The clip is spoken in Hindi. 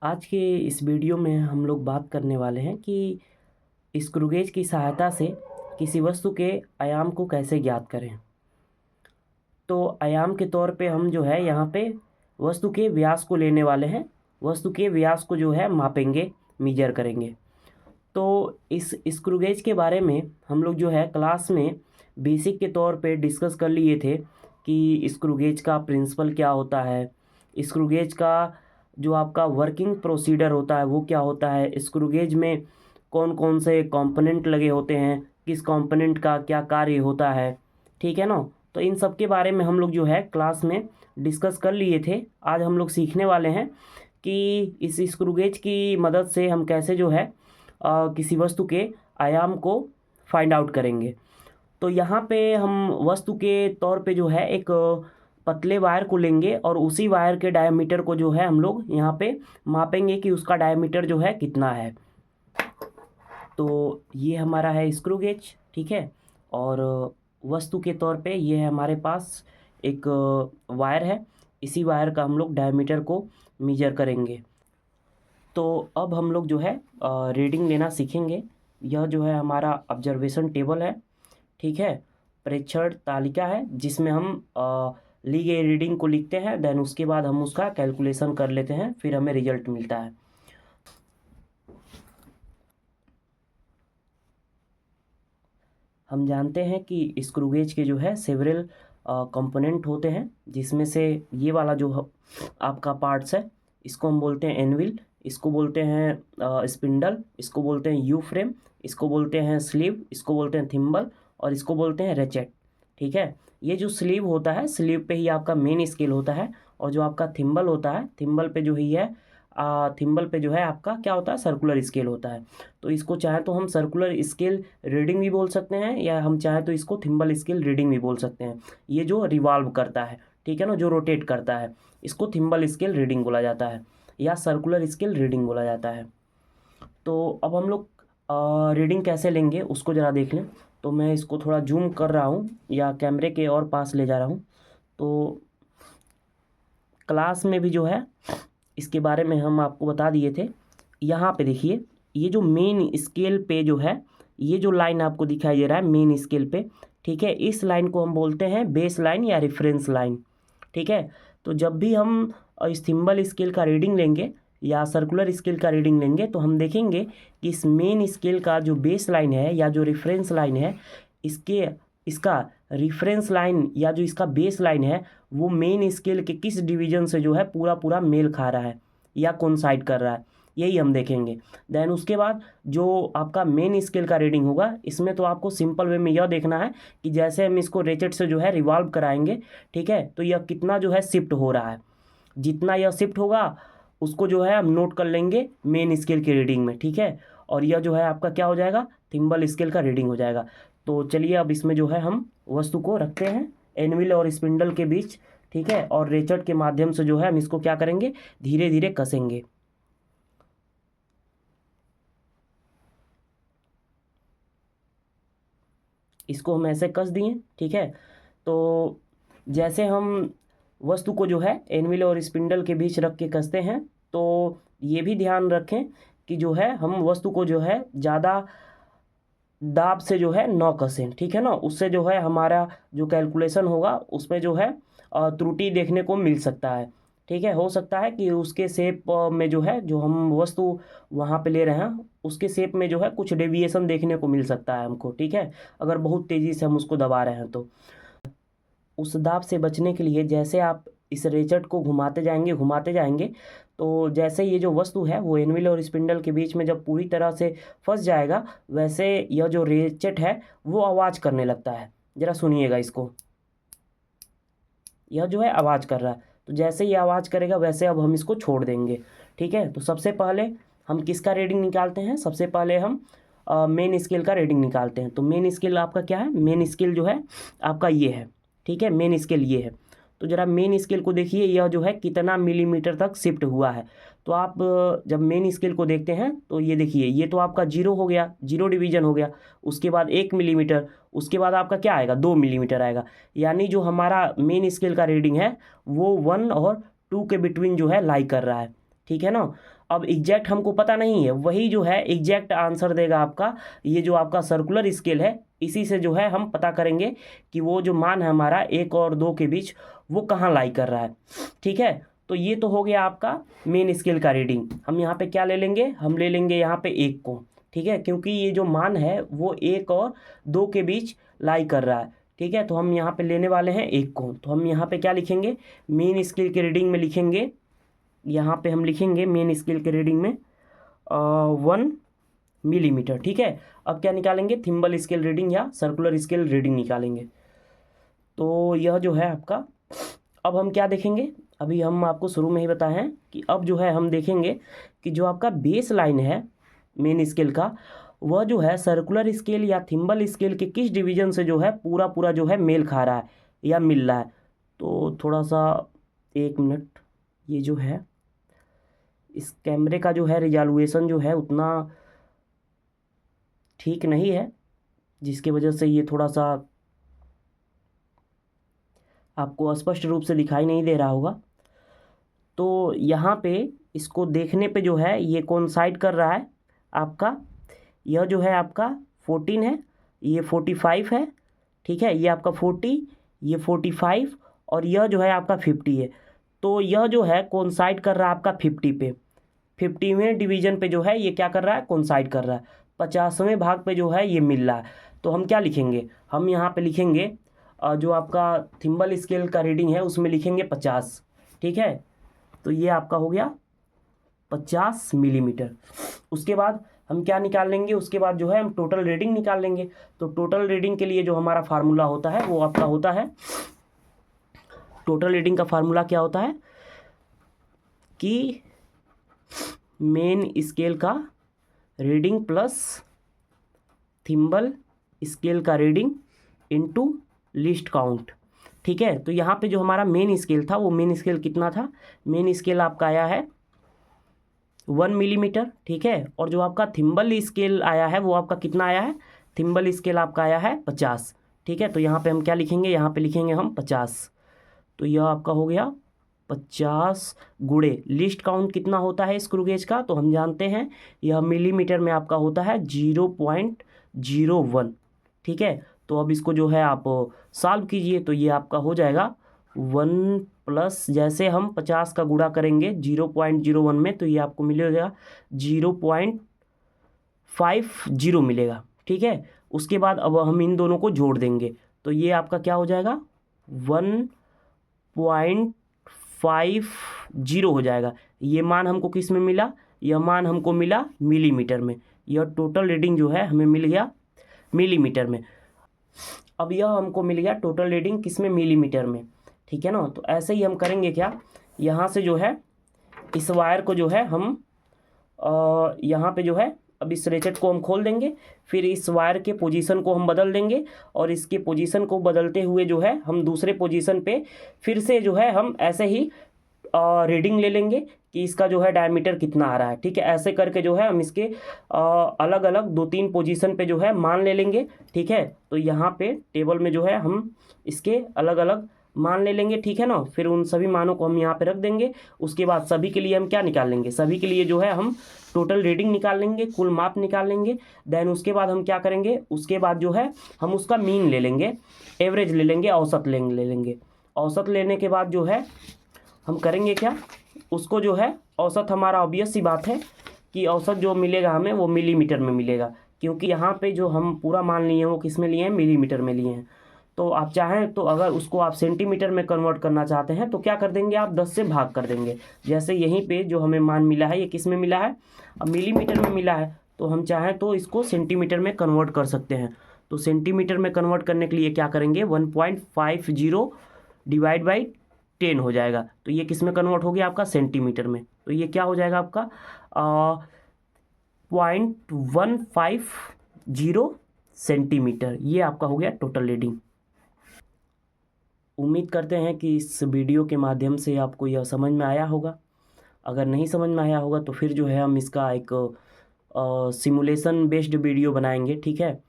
आज के इस वीडियो में हम लोग बात करने वाले हैं कि स्क्रू गेज की सहायता से किसी वस्तु के आयाम को कैसे ज्ञात करें। तो आयाम के तौर पे हम जो है यहाँ पे वस्तु के व्यास को लेने वाले हैं। वस्तु के व्यास को जो है मापेंगे, मीजर करेंगे। तो इस स्क्रू गेज के बारे में हम लोग जो है क्लास में बेसिक के तौर पे डिस्कस कर लिए थे कि स्क्रू गेज का प्रिंसिपल क्या होता है, स्क्रू गेज का जो आपका वर्किंग प्रोसीजर होता है वो क्या होता है, स्क्रू गेज में कौन कौन से कंपोनेंट लगे होते हैं, किस कंपोनेंट का क्या कार्य होता है। ठीक है ना। तो इन सब के बारे में हम लोग जो है क्लास में डिस्कस कर लिए थे। आज हम लोग सीखने वाले हैं कि इस स्क्रू गेज की मदद से हम कैसे जो है किसी वस्तु के आयाम को फाइंड आउट करेंगे। तो यहाँ पे हम वस्तु के तौर पे जो है एक पतले वायर को लेंगे और उसी वायर के डायमीटर को जो है हम लोग यहाँ पे मापेंगे कि उसका डायमीटर जो है कितना है। तो ये हमारा है स्क्रू गेज, ठीक है। और वस्तु के तौर पे ये है हमारे पास एक वायर है। इसी वायर का हम लोग डायमीटर को मेजर करेंगे। तो अब हम लोग जो है रीडिंग लेना सीखेंगे। यह जो है हमारा ऑब्जर्वेशन टेबल है, ठीक है। प्रेक्षण तालिका है जिसमें हम ली गई रीडिंग को लिखते हैं, देन उसके बाद हम उसका कैलकुलेशन कर लेते हैं, फिर हमें रिजल्ट मिलता है। हम जानते हैं कि स्क्रू गेज के जो है सेवरल कंपोनेंट होते हैं, जिसमें से ये वाला जो आपका पार्ट्स है इसको हम बोलते हैं एनविल, इसको बोलते हैं स्पिंडल, इसको बोलते हैं यू फ्रेम, इसको बोलते हैं स्लीव, इसको बोलते हैं थिम्बल और इसको बोलते हैं रेचेट। ठीक है। ये जो स्लीव होता है, स्लीव पे ही आपका मेन स्केल होता है, और जो आपका थिम्बल होता है, थिम्बल पे जो ही है थिम्बल पे जो है आपका क्या होता है, सर्कुलर स्केल होता है। तो इसको चाहे तो हम सर्कुलर स्केल रीडिंग भी बोल सकते हैं, या हम चाहे तो इसको थिम्बल स्केल रीडिंग भी बोल सकते हैं। ये जो रिवॉल्व करता है, ठीक है ना, जो रोटेट करता है, इसको थिम्बल स्केल रीडिंग बोला जाता है या सर्कुलर स्केल रीडिंग बोला जाता है। तो अब हम लोग रीडिंग कैसे लेंगे उसको ज़रा देख लें। तो मैं इसको थोड़ा जूम कर रहा हूँ या कैमरे के और पास ले जा रहा हूँ। तो क्लास में भी जो है इसके बारे में हम आपको बता दिए थे। यहाँ पे देखिए, ये जो मेन स्केल पे जो है, ये जो लाइन आपको दिखाई दे रहा है मेन स्केल पे, ठीक है, इस लाइन को हम बोलते हैं बेस लाइन या रेफरेंस लाइन। ठीक है। तो जब भी हम इस थिम्बल स्केल का रीडिंग लेंगे या सर्कुलर स्केल का रीडिंग लेंगे तो हम देखेंगे कि इस मेन स्केल का जो बेस लाइन है या जो रेफरेंस लाइन है, इसका रेफरेंस लाइन या जो इसका बेस लाइन है वो मेन स्केल के किस डिवीजन से जो है पूरा पूरा मेल खा रहा है या कोइंसाइड कर रहा है, यही हम देखेंगे। देन उसके बाद जो आपका मेन स्केल का रीडिंग होगा, इसमें तो आपको सिंपल वे में यह देखना है कि जैसे हम इसको रेचेट से जो है रिवॉल्व कराएंगे, ठीक है, तो यह कितना जो है शिफ्ट हो रहा है। जितना यह शिफ्ट होगा उसको जो है हम नोट कर लेंगे मेन स्केल की रीडिंग में, ठीक है। और यह जो है आपका क्या हो जाएगा, थिम्बल स्केल का रीडिंग हो जाएगा। तो चलिए अब इसमें जो है हम वस्तु को रखते हैं एनविल और स्पिंडल के बीच, ठीक है, और रेचट के माध्यम से जो है हम इसको क्या करेंगे, धीरे धीरे कसेंगे। इसको हम ऐसे कस दिए, ठीक है। तो जैसे हम वस्तु को जो है एनविल और स्पिंडल के बीच रख के कसते हैं, तो ये भी ध्यान रखें कि जो है हम वस्तु को जो है ज़्यादा दाब से जो है न कसें, ठीक है ना। उससे जो है हमारा जो कैलकुलेशन होगा उसमें जो है त्रुटि देखने को मिल सकता है, ठीक है। हो सकता है कि उसके शेप में जो है, जो हम वस्तु वहाँ पे ले रहे हैं उसके शेप में जो है कुछ डेविएशन देखने को मिल सकता है हमको, ठीक है, अगर बहुत तेज़ी से हम उसको दबा रहे हैं तो। उस दाब से बचने के लिए जैसे आप इस रेचट को घुमाते जाएंगे, तो जैसे ये जो वस्तु है वो एनविल और स्पिंडल के बीच में जब पूरी तरह से फंस जाएगा, वैसे यह जो रेचट है वो आवाज़ करने लगता है। ज़रा सुनिएगा इसको, यह जो है आवाज़ कर रहा है। तो जैसे ये आवाज़ करेगा वैसे अब हम इसको छोड़ देंगे, ठीक है। तो सबसे पहले हम किसका रीडिंग निकालते हैं, सबसे पहले हम मेन स्केल का रीडिंग निकालते हैं। तो मेन स्केल आपका क्या है, मेन स्केल जो है आपका ये है, ठीक है, मेन स्केल ये है। तो ज़रा मेन स्केल को देखिए, यह जो है कितना मिलीमीटर तक शिफ्ट हुआ है। तो आप जब मेन स्केल को देखते हैं तो ये देखिए, ये तो आपका जीरो हो गया, जीरो डिवीजन हो गया। उसके बाद 1 मिलीमीटर, उसके बाद आपका क्या आएगा, 2 मिलीमीटर आएगा। यानी जो हमारा मेन स्केल का रीडिंग है वो 1 और 2 के बिटवीन जो है लाई कर रहा है, ठीक है ना। अब एग्जैक्ट हमको पता नहीं है, वही जो है एग्जैक्ट आंसर देगा आपका ये जो आपका सर्कुलर स्केल है। इसी से जो है हम पता करेंगे कि वो जो मान है हमारा 1 और 2 के बीच वो कहाँ लाई कर रहा है। ठीक है, तो ये तो हो गया आपका मेन स्केल का रीडिंग। हम यहाँ पे क्या ले लेंगे, हम ले लेंगे यहाँ पे 1 को। ठीक है, क्योंकि ये जो मान है वो 1 और 2 के बीच लाई कर रहा है। ठीक है, तो हम यहाँ पे लेने वाले हैं 1 को। तो हम यहाँ पे क्या लिखेंगे, मेन स्केल के रीडिंग में लिखेंगे, यहाँ पे हम लिखेंगे मेन स्केल के रीडिंग में 1 मिलीमीटर। ठीक है, अब क्या निकालेंगे, थिम्बल स्केल रीडिंग या सर्कुलर स्केल रीडिंग निकालेंगे। तो यह जो है आपका, अब हम क्या देखेंगे, अभी हम आपको शुरू में ही बताए हैं कि अब जो है हम देखेंगे कि जो आपका बेस लाइन है मेन स्केल का, वह जो है सर्कुलर स्केल या थिम्बल स्केल के किस डिवीजन से जो है पूरा पूरा जो है मेल खा रहा है या मिल रहा है। तो थोड़ा सा 1 मिनट, ये जो है इस कैमरे का जो है रिजॉल्यूशन जो है उतना ठीक नहीं है, जिसकी वजह से ये थोड़ा सा आपको स्पष्ट रूप से दिखाई नहीं दे रहा होगा। तो यहाँ पे इसको देखने पे जो है ये कोइंसाइड कर रहा है आपका, यह जो है आपका 14 है, ये 45 है। ठीक है, ये आपका 40, ये 45 और यह जो है आपका 50 है। तो यह जो है कोइंसाइड कर रहा है आपका 50 पे, 50वें डिवीजन पे जो है ये क्या कर रहा है, कोइंसाइड कर रहा है। 50वें भाग पे जो है ये मिल रहा है। तो हम क्या लिखेंगे, हम यहाँ पे लिखेंगे जो आपका थिम्बल स्केल का रीडिंग है उसमें लिखेंगे 50। ठीक है, तो ये आपका हो गया 50 मिलीमीटर। उसके बाद हम क्या निकाल लेंगे, उसके बाद जो है हम टोटल रीडिंग निकाल लेंगे। तो टोटल रीडिंग के लिए जो हमारा फार्मूला होता है वो आपका होता है, टोटल रीडिंग का फार्मूला क्या होता है कि मेन स्केल का रीडिंग प्लस थिम्बल स्केल का रीडिंग इनटू लीस्ट काउंट। ठीक है, तो यहाँ पे जो हमारा मेन स्केल था वो मेन स्केल कितना था, मेन स्केल आपका आया है 1 मिलीमीटर। ठीक है, और जो आपका थिम्बल स्केल आया है वो आपका कितना आया है, थिम्बल स्केल आपका आया है 50। ठीक है, तो यहाँ पे हम क्या लिखेंगे, यहाँ पे लिखेंगे हम 50। तो यह आपका हो गया 50 गुणे लिस्ट काउंट कितना होता है स्क्रू गेज का, तो हम जानते हैं यह मिलीमीटर में आपका होता है 0.01। ठीक है, तो अब इसको जो है आप सॉल्व कीजिए, तो ये आपका हो जाएगा 1 प्लस, जैसे हम 50 का गुणा करेंगे 0.01 में तो ये आपको मिलेगा 0.50 मिलेगा। ठीक है, उसके बाद अब हम इन दोनों को जोड़ देंगे तो ये आपका क्या हो जाएगा 1.50 हो जाएगा। ये मान हमको किस में मिला, यह मान हमको मिला मिलीमीटर में। यह टोटल रीडिंग जो है हमें मिल गया मिलीमीटर में। अब यह हमको मिल गया टोटल रीडिंग किस में, मिलीमीटर में। ठीक है ना, तो ऐसे ही हम करेंगे क्या, यहाँ से जो है इस वायर को जो है हम यहाँ पे जो है अब इस रेचेट को हम खोल देंगे, फिर इस वायर के पोजीशन को हम बदल देंगे और इसके पोजीशन को बदलते हुए जो है हम दूसरे पोजीशन पे फिर से जो है हम ऐसे ही रीडिंग ले लेंगे कि इसका जो है डायमीटर कितना आ रहा है। ठीक है, ऐसे करके जो है हम इसके अलग अलग 2-3 पोजीशन पे जो है मान ले लेंगे। ठीक है, तो यहाँ पे टेबल में जो है हम इसके अलग अलग मान ले लेंगे। ठीक है ना, फिर उन सभी मानों को हम यहाँ पे रख देंगे। उसके बाद सभी के लिए हम क्या निकाल लेंगे, सभी के लिए जो है हम टोटल रीडिंग निकाल लेंगे, कुल माप निकाल लेंगे। देन उसके बाद हम क्या करेंगे, उसके बाद जो है हम उसका मीन ले लेंगे, एवरेज ले लेंगे, औसत ले लेंगे। औसत लेने के बाद जो है हम करेंगे क्या, उसको जो है औसत हमारा ऑब्वियस सी बात है कि औसत जो मिलेगा हमें वो मिलीमीटर में मिलेगा, क्योंकि यहाँ पे जो हम पूरा मान लिए हैं वो किस में लिए हैं, मिलीमीटर में लिए हैं। तो आप चाहें तो अगर उसको आप सेंटीमीटर में कन्वर्ट करना चाहते हैं तो क्या कर देंगे, आप 10 से भाग कर देंगे। जैसे यहीं पे जो हमें मान मिला है ये किस में मिला है, अब मिलीमीटर में मिला है, तो हम चाहें तो इसको सेंटीमीटर में कन्वर्ट कर सकते हैं। तो सेंटीमीटर में कन्वर्ट करने के लिए क्या करेंगे, 1.50 डिवाइड बाई 10 हो जाएगा। तो ये किस में कन्वर्ट हो गया आपका, सेंटीमीटर में। तो ये क्या हो जाएगा आपका 0.150 सेंटीमीटर। ये आपका हो गया टोटल रीडिंग। उम्मीद करते हैं कि इस वीडियो के माध्यम से आपको यह समझ में आया होगा। अगर नहीं समझ में आया होगा तो फिर जो है हम इसका एक सिमुलेशन बेस्ड वीडियो बनाएंगे। ठीक है,